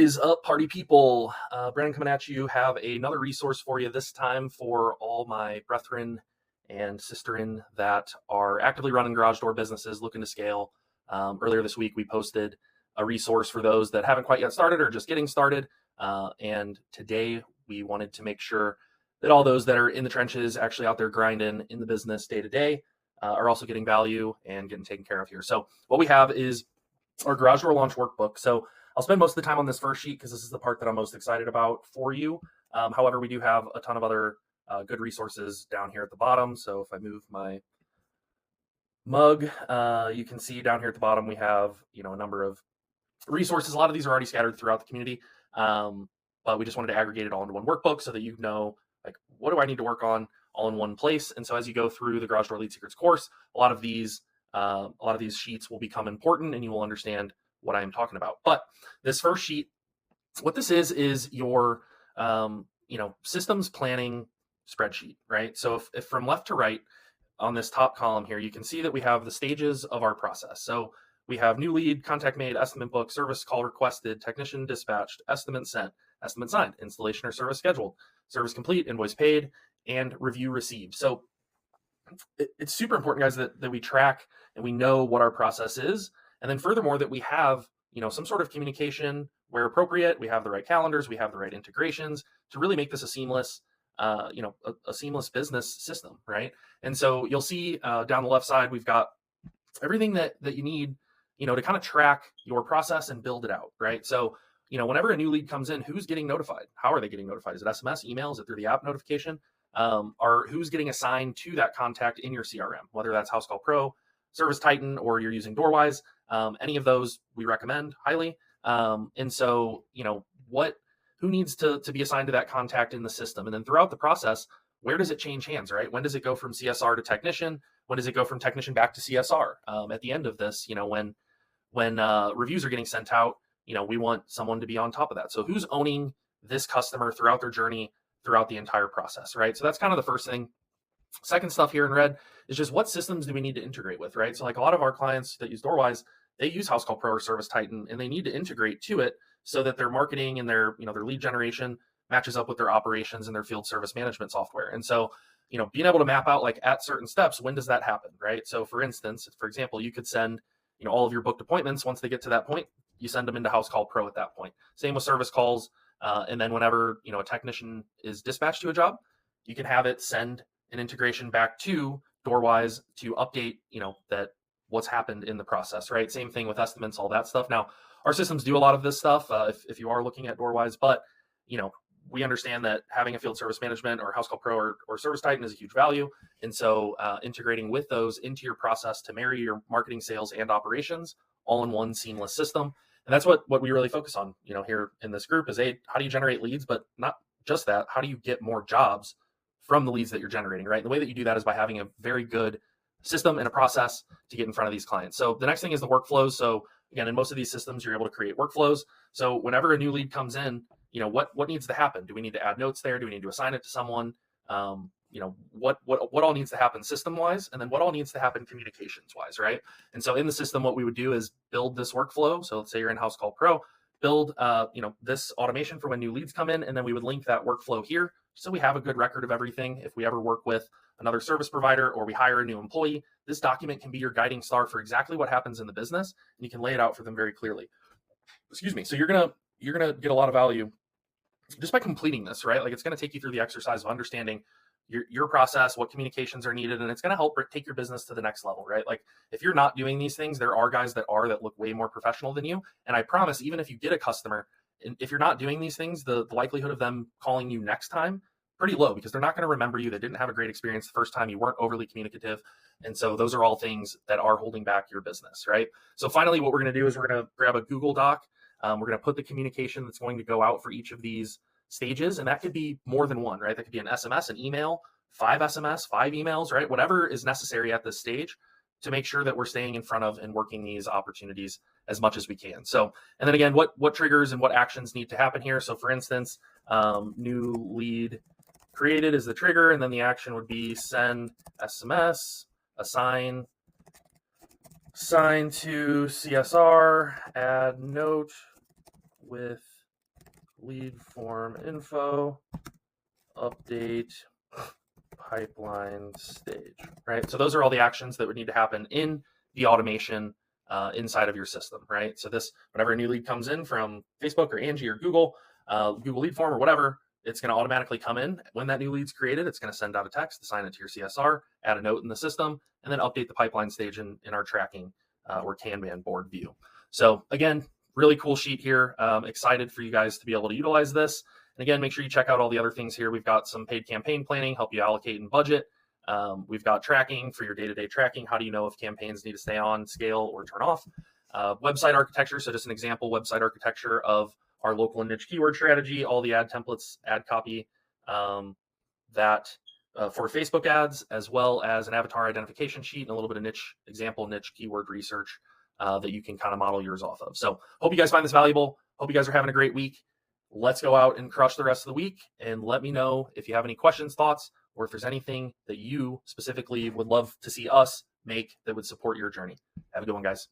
is up, party people? Brandon coming at you. Have another resource for you, this time for all my brethren and sisterin that are actively running garage door businesses looking to scale. Earlier this week, we posted a resource for those that haven't quite yet started or just getting started. And today, we wanted to make sure that all those that are in the trenches, actually out there grinding in the business day to day, are also getting value and getting taken care of here. So what we have is our Garage Door Launch Workbook. So I'll spend most of the time on this first sheet because this is the part that I'm most excited about for you. However, we do have a ton of other good resources down here at the bottom. So if I move my mug, you can see down here at the bottom we have a number of resources. A lot of these are already scattered throughout the community, but we just wanted to aggregate it all into one workbook so that you know, like, what do I need to work on all in one place. And so as you go through the Garage Door Lead Secrets course, a lot of these sheets will become important, and you will understand what I'm talking about. But this first sheet, what this is your systems planning spreadsheet, right? So if from left to right on this top column here, you can see that we have the stages of our process. So we have new lead, contact made, estimate booked, service call requested, technician dispatched, estimate sent, estimate signed, installation or service scheduled, service complete, invoice paid, and review received. So it's super important, guys, that we track and we know what our process is. And then furthermore, that we have, some sort of communication where appropriate. We have the right calendars, we have the right integrations to really make this a seamless, a seamless business system, right? And so you'll see down the left side, we've got everything that you need, to kind of track your process and build it out, right? So, whenever a new lead comes in, who's getting notified? How are they getting notified? Is it SMS, email? Is it through the app notification? Or who's getting assigned to that contact in your CRM, whether that's House Call Pro, Service Titan, or you're using Doorwise. Any of those we recommend highly. And so, who needs to be assigned to that contact in the system? And then throughout the process, where does it change hands, right? When does it go from CSR to technician? When does it go from technician back to CSR? At the end of this, when reviews are getting sent out, we want someone to be on top of that. So who's owning this customer throughout their journey, throughout the entire process, right? So that's kind of the first thing. Second stuff here in red is just what systems do we need to integrate with, right? So like a lot of our clients that use Doorwise, they use House Call Pro or Service Titan, and they need to integrate to it so that their marketing and their lead generation matches up with their operations and their field service management software. And so, being able to map out, like, at certain steps, when does that happen, right? So for example, you could send, all of your booked appointments. Once they get to that point, you send them into House Call Pro at that point. Same with service calls. And then whenever, a technician is dispatched to a job, you can have it send an integration back to Doorwise to update, that what's happened in the process, right? Same thing with estimates, all that stuff. Now, our systems do a lot of this stuff if you are looking at Doorwise, but, we understand that having a field service management or House Call Pro or Service Titan is a huge value. And so integrating with those into your process to marry your marketing, sales, and operations all in one seamless system. And that's what we really focus on, here in this group is, how do you generate leads? But not just that, how do you get more jobs from the leads that you're generating, right? And the way that you do that is by having a very good system and a process to get in front of these clients. So the next thing is the workflows. So again, in most of these systems, you're able to create workflows. So whenever a new lead comes in, what needs to happen? Do we need to add notes there? Do we need to assign it to someone? What all needs to happen system-wise, and then what all needs to happen communications-wise, right? And so in the system, what we would do is build this workflow. So let's say you're in House Call Pro, build this automation for when new leads come in, and then we would link that workflow here so we have a good record of everything. If we ever work with another service provider or we hire a new employee, this document can be your guiding star for exactly what happens in the business, and you can lay it out for them very clearly. Excuse me. So you're gonna get a lot of value just by completing this, right? Like, it's going to take you through the exercise of understanding your process, what communications are needed, and it's going to help take your business to the next level, right? Like, if you're not doing these things, there are guys that look way more professional than you. And I promise, even if you get a customer, and if you're not doing these things, the likelihood of them calling you next time, pretty low, because they're not going to remember you. They didn't have a great experience the first time. You weren't overly communicative. And so those are all things that are holding back your business, right? So finally, what we're going to do is we're going to grab a Google Doc. We're going to put the communication that's going to go out for each of these stages. And that could be more than one, right? That could be an SMS, an email, 5 SMS, 5 emails, right? Whatever is necessary at this stage to make sure that we're staying in front of and working these opportunities as much as we can. So, and then again, what triggers and what actions need to happen here. So for instance, new lead created is the trigger, and then the action would be send SMS, assign to CSR, add note with lead form info, update pipeline stage, right? So those are all the actions that would need to happen in the automation inside of your system, right? So this, whenever a new lead comes in from Facebook or Angie or Google, Google lead form or whatever, it's going to automatically come in. When that new lead's created, it's going to send out a text, assign it to your CSR, add a note in the system, and then update the pipeline stage in our tracking or Kanban board view. So again, really cool sheet here. Excited for you guys to be able to utilize this. And again, make sure you check out all the other things here. We've got some paid campaign planning, help you allocate and budget. We've got tracking for your day-to-day tracking. How do you know if campaigns need to stay on, scale, or turn off? Website architecture. So just an example, website architecture of our local and niche keyword strategy, all the ad templates, ad copy that for Facebook ads, as well as an avatar identification sheet and a little bit of niche example, niche keyword research that you can kind of model yours off of. So hope you guys find this valuable. Hope you guys are having a great week. Let's go out and crush the rest of the week, and let me know if you have any questions, thoughts, or if there's anything that you specifically would love to see us make that would support your journey. Have a good one, guys.